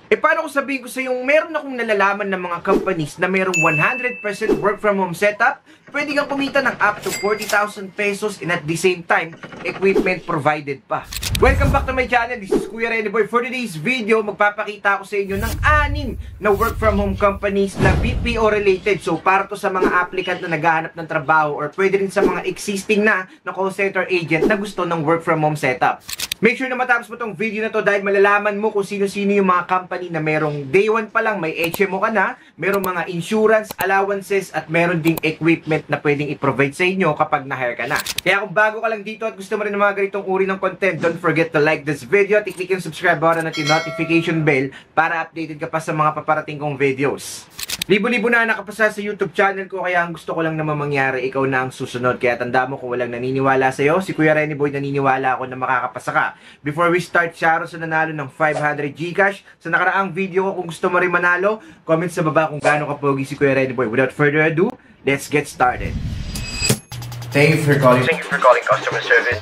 Paano kung sabihin ko sa yung meron akong nalalaman ng mga companies na merong 100% work from home setup, pwede kang kumita ng up to 40,000 pesos and at the same time, equipment provided pa. Welcome back to my channel. This is Kuya Rene Boy. For today's video, magpapakita ako sa inyo ng 6 na work from home companies na BPO related. So, para to sa mga applicant na naghahanap ng trabaho or pwede rin sa mga existing na call center agent na gusto ng work from home setup. Make sure na matapos mo tong video na to dahil malalaman mo kung sino-sino yung mga company na merong day 1 pa lang may HMO ka na, merong mga insurance, allowances, at meron ding equipment na pwedeng i-provide sa inyo kapag na-hire ka na. Kaya kung bago ka lang dito at gusto mo rin ng mga ganitong uri ng content, don't forget to like this video at i-click yung subscribe button at yung notification bell para updated ka pa sa mga paparating kong videos. Libo-libo na nakapasa sa YouTube channel ko, kaya ang gusto ko lang naman mangyari, ikaw na ang susunod. Kaya tanda mo, kung walang naniniwala sa'yo, si Kuya Rene Boy naniniwala ako na makakapasa ka. Before we start, shoutout sa nanalo ng 500 Gcash. Sa nakaraang video ko, kung gusto mo rin manalo, comment sa baba kung gaano kapogi si Kuya Rene Boy. Without further ado, let's get started. Thank you for calling customer service.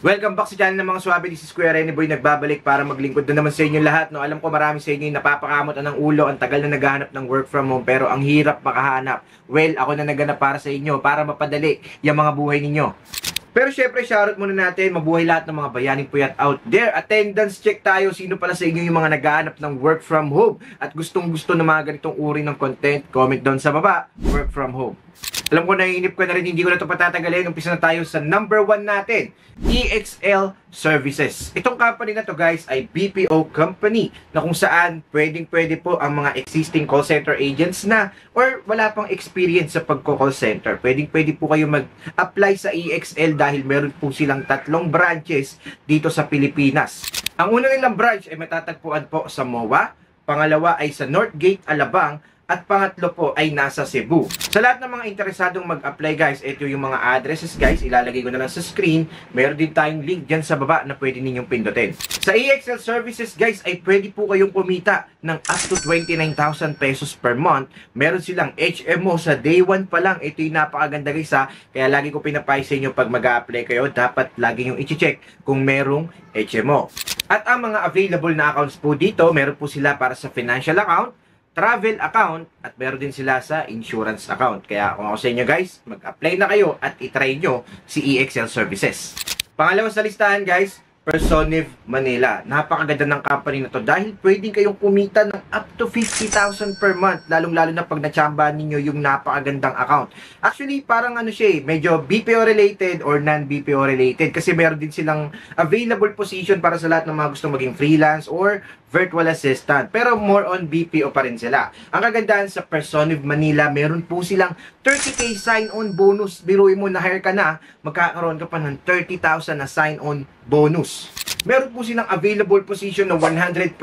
Welcome back sa channel ng mga swabe. This is Kuya Rene Boy, nagbabalik para maglingkod na naman sa inyo lahat. No, alam ko marami sa inyo yung napapakamot ng ulo, ang tagal na naghahanap ng work from home, pero ang hirap makahanap. Well, ako na naganap para sa inyo, para mapadali yung mga buhay ninyo. Pero syempre, shoutout muna natin, mabuhay lahat ng mga bayaning puyat out there. Attendance check tayo, sino pala sa inyo yung mga naghahanap ng work from home at gustong-gusto ng mga ganitong uri ng content, comment down sa baba, work from home. Alam ko, naiinip ko na rin, hindi ko na ito patatagalin. Umpisa na tayo sa number 1 natin, EXL Services. Itong company na to guys ay BPO company na kung saan pwedeng-pwede po ang mga existing call center agents na or wala pang experience sa pagko-call center. Pwedeng-pwede po kayo mag-apply sa EXL dahil meron po silang 3 branches dito sa Pilipinas. Ang una nilang branch ay matatagpuan po sa MOA, pangalawa ay sa Northgate, Alabang, at pangatlo po ay nasa Cebu. Sa lahat ng mga interesadong mag-apply guys, ito yung mga addresses guys, ilalagay ko na lang sa screen. Meron din tayong link dyan sa baba na pwede ninyong pindutin. Sa EXL Services guys, ay pwede po kayong kumita ng up to 29,000 pesos per month. Meron silang HMO sa day 1 pa lang. Ito yung napakaganda guys ha. Kaya lagi ko pinapay sa inyo pag mag-apply kayo, dapat lagi yung i-check kung merong HMO. At ang mga available na accounts po dito, meron po sila para sa financial account, travel account, at meron din sila sa insurance account. Kaya kung ako sa inyo guys, mag-apply na kayo at itry nyo si EXL Services. Pangalawa sa listahan guys, Personiv Manila. Napakaganda ng company na to dahil pwedeng kayong kumita ng up to 50,000 per month, lalong-lalo na pag nachamba ninyo yung napakagandang account. Actually, parang ano siya medyo BPO related or non-BPO related kasi meron din silang available position para sa lahat ng mga gusto maging freelance or virtual assistant. Pero more on BPO pa rin sila. Ang kagandahan sa Personiv Manila, meron po silang 30k sign-on bonus. Biruin mo, na-hire ka na, magkakaroon ka pa ng 30,000 na sign-on bonus. Meron po silang available position na 100%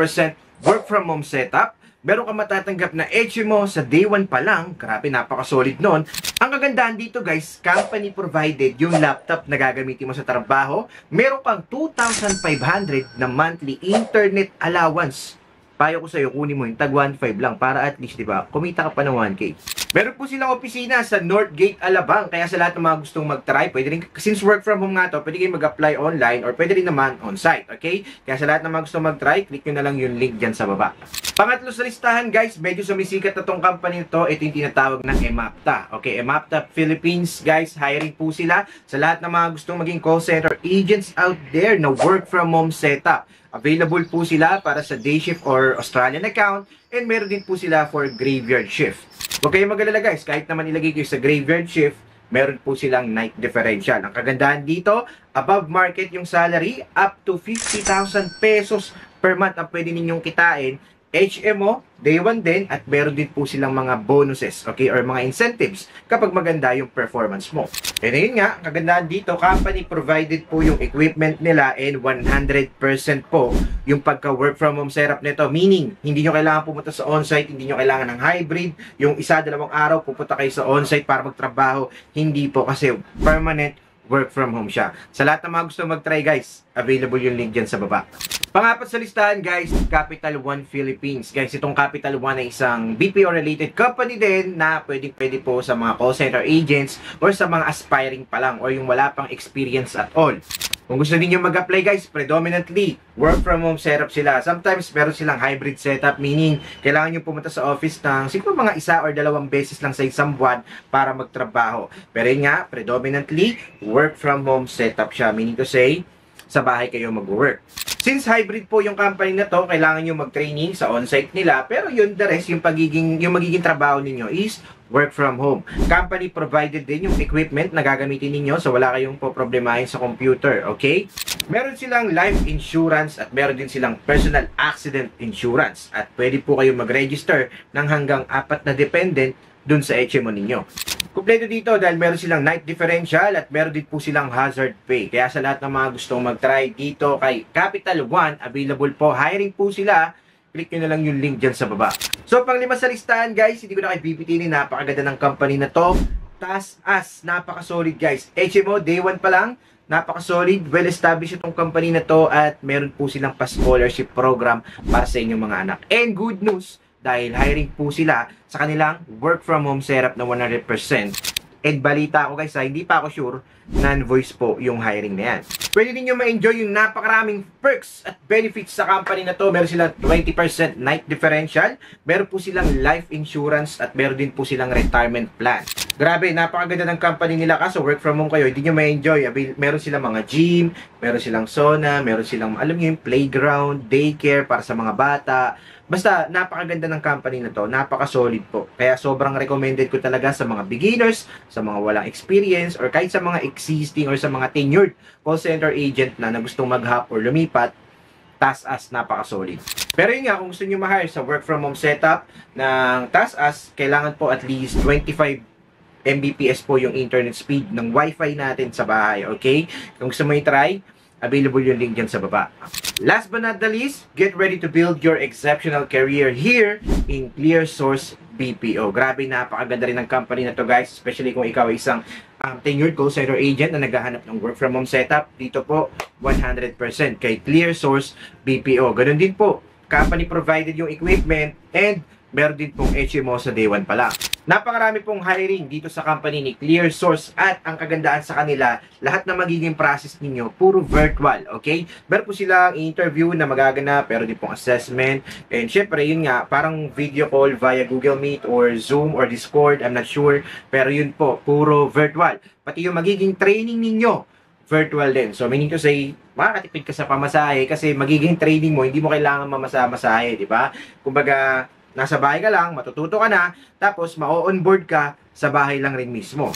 work from home setup. Meron ka matatanggap na HMO sa day 1 pa lang. Grabe, napaka-solid nun. Ang kagandahan dito guys, company provided yung laptop na gagamitin mo sa trabaho. Meron kang 2,500 na monthly internet allowance. Payo ko sa'yo, kunin mo yung tag 1.5 lang para at least, diba, kumita ka pa ng 1K. Meron po silang opisina sa Northgate, Alabang. Kaya sa lahat ng mga gustong mag-try, pwede rin, since work from home nga to, pwede kayo mag-apply online or pwede rin naman on-site, okay? Kaya sa lahat ng mga gustong mag-try, click nyo na lang yung link dyan sa baba. Pangatlo sa listahan guys, medyo sumisikat na tong company nito, ito yung tinatawag na Emapta. Okay, Emapta Philippines guys, hiring po sila sa lahat ng mga gustong maging call center agents out there na work from home setup. Available po sila para sa day shift or Australian account, and meron din po sila for graveyard shift. Huwag kayong mag-alala guys, kahit naman ilagay kayo sa graveyard shift, meron po silang night differential. Ang kagandahan dito, above market yung salary, up to 50,000 pesos per month ang pwede ninyong kitain. HMO, day 1 din, at meron din po silang mga bonuses, okay, or mga incentives kapag maganda yung performance mo. And ayun nga, kagandahan dito, company provided po yung equipment nila and 100% po yung pagka-work from home setup nito. Meaning, hindi nyo kailangan pumunta sa on-site, hindi nyo kailangan ng hybrid, yung 1-2 araw pupunta kayo sa on-site para magtrabaho. Hindi po kasi permanent work from home siya. Sa lahat ng mga gusto mag-try guys, available yung link dyan sa baba. Pangapat sa listahan guys, Capital One Philippines. Guys, itong Capital One ay isang BPO-related company din na pwede po sa mga call center agents or sa mga aspiring pa lang or yung wala pang experience at all. Kung gusto niyo mag-apply guys, predominantly work from home setup sila. Sometimes meron silang hybrid setup, meaning kailangan nyo pumunta sa office ng siguro mga 1 or 2 beses lang sa isang buwan para magtrabaho. Pero yun nga, predominantly work from home setup siya, meaning to say, sa bahay kayo mag-work. Since hybrid po yung company na to, kailangan nyo mag-training sa on-site nila, pero yun the rest, yung magiging trabaho ninyo is work from home. Company provided din yung equipment na gagamitin ninyo, so wala kayong poproblemahin sa computer, okay? Meron silang life insurance at meron din silang personal accident insurance. At pwede po kayong mag-register ng hanggang 4 na dependent dun sa HMO ninyo. Kompleto dito dahil meron silang night differential at meron din po silang hazard pay. Kaya sa lahat ng mga gustong mag-try dito kay Capital One, available po. Hiring po sila. Click nyo na lang yung link dyan sa baba. So, pang-5 sa listahan guys, hindi ko na kayo bibitinin. Napakaganda ng company na to. TaskUs, napaka-solid guys. HMO, day 1 pa lang. Napaka-solid, well-established itong company na to at meron po silang pa-scholarship program para sa inyong mga anak. And good news, dahil hiring po sila sa kanilang work from home setup na 100%. And balita ko guys, hindi pa ako sure, non-voice po yung hiring na yan. Pwede din nyo ma-enjoy yung napakaraming perks at benefits sa company na to. Meron silang 20% night differential, meron po silang life insurance at meron din po silang retirement plan. Grabe, napakaganda ng company nila kaso work from home kayo, hindi nyo ma-enjoy. Meron silang mga gym, meron silang sauna, meron silang, alam nyo yung playground, daycare para sa mga bata. Basta, napakaganda ng company na to. Napaka-solid po. Kaya sobrang recommended ko talaga sa mga beginners, sa mga walang experience, or kahit sa mga existing or sa mga tenured call center agent na gustong mag-hop or lumipat, TaskUs, napaka-solid. Pero yun nga, kung gusto nyo ma-hire sa work from home setup ng TaskUs, kailangan po at least 25 Mbps po yung internet speed ng Wi-Fi natin sa bahay, okay? Kung gusto mo i-try, available yung link dyan sa baba. Last but not the least, get ready to build your exceptional career here in ClearSource BPO. Grabe, napakaganda rin ng company na to guys, especially kung ikaw ay isang tenured call center agent na naghahanap ng work from home setup. Dito po, 100% kay ClearSource BPO. Ganun din po, company provided yung equipment and meron din pong HMO sa day 1 pa lang. Napakarami pong hiring dito sa company ni ClearSource at ang kagandaan sa kanila, lahat na magiging process ninyo, puro virtual, okay? Meron po silang interview na magaganap, pero din pong assessment, and syempre yun nga, parang video call via Google Meet or Zoom or Discord, I'm not sure, pero yun po, puro virtual. Pati yung magiging training ninyo, virtual din. So, meaning to say, makakatipid ka sa pamasahe kasi magiging training mo, hindi mo kailangan mamasa-masahe, di ba? Kumbaga, nasa bahay ka lang, matututo ka na, tapos ma-onboard ka sa bahay lang rin mismo.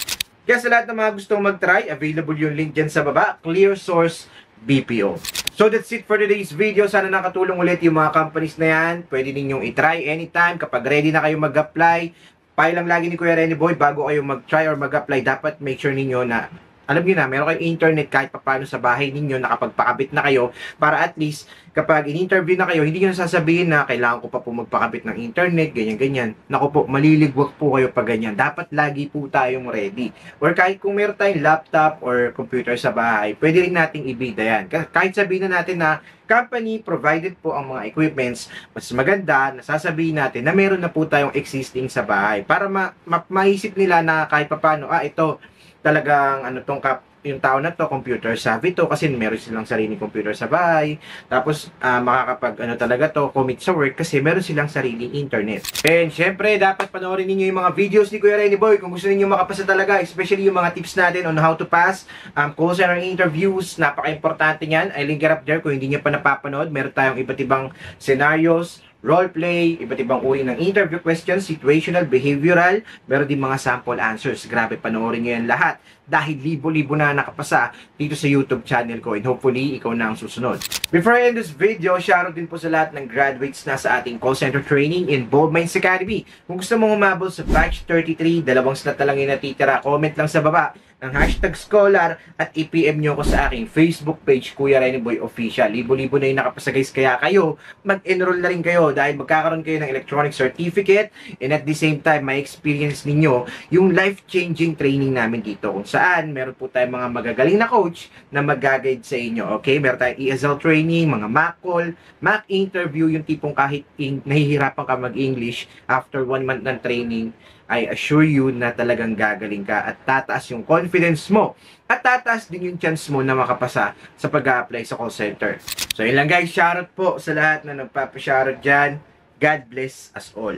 Kaya sa lahat ng mga gustong mag-try, available yung link dyan sa baba, ClearSource BPO. So that's it for today's video. Sana nakatulong ulit yung mga companies na yan. Pwede ninyong i-try anytime. Kapag ready na kayo mag-apply, pay lang lagi ni Kuya Renny Boy, bago kayo mag-try or mag-apply, dapat make sure ninyo na alam niyo na, meron kayong internet kahit paano sa bahay ninyo, nakapagpakabit na kayo, para at least, kapag in-interview na kayo, hindi nyo sasabihin na kailangan ko pa po magpakabit ng internet, ganyan-ganyan. Naku po, maliligwak po kayo pag ganyan. Dapat lagi po tayong ready. Or kahit kung meron tayong laptop or computer sa bahay, pwede rin nating ibida yan. Kahit sabihin na natin na company provided po ang mga equipments, mas maganda na sasabihin natin na meron na po tayong existing sa bahay. Para maisip nila na kahit paano, ito, talagang yung tao na to, computer savvy to kasi meron silang sariling computer sa bahay. Tapos makakapag talaga to, commit sa work kasi meron silang sariling internet. And syempre, dapat panoorin niyo yung mga videos ni Kuya Renny Boy kung gusto niyo makapasa talaga, especially yung mga tips natin on how to pass call center interviews. Napaka-importante niyan. I link it up there kung hindi niyo pa napapanood. Meron tayong iba't ibang scenarios, role play, iba't ibang uri ng interview questions, situational, behavioral, meron din mga sample answers. Grabe, panoorin nyo yan lahat dahil libo-libo na nakapasa dito sa YouTube channel ko and hopefully, ikaw na ang susunod. Before I end this video, shoutout din po sa lahat ng graduates na sa ating call center training in Bold Minds Academy. Kung gusto mong humabol sa batch 33, 2 slot na lang yung natitira, comment lang sa baba. ng #scholar at i-PM nyo ako sa aking Facebook page, Kuya Rene Boy Official. Libo-libo na yung nakapasa guys, kaya kayo, mag-enroll na rin kayo dahil magkakaroon kayo ng electronic certificate and at the same time, may experience ninyo yung life-changing training namin dito kung saan meron po tayong mga magagaling na coach na mag-guide sa inyo. Okay? Meron tayong ESL training, mga mock call, mock interview, yung tipong kahit nahihirapan ka mag-English after 1 month ng training, I assure you na talagang gagaling ka at tataas yung confidence mo at tataas din yung chance mo na makapasa sa pag-a-apply sa call center. So yun lang guys, shoutout po sa lahat na nagpapa-shoutout dyan. God bless us all.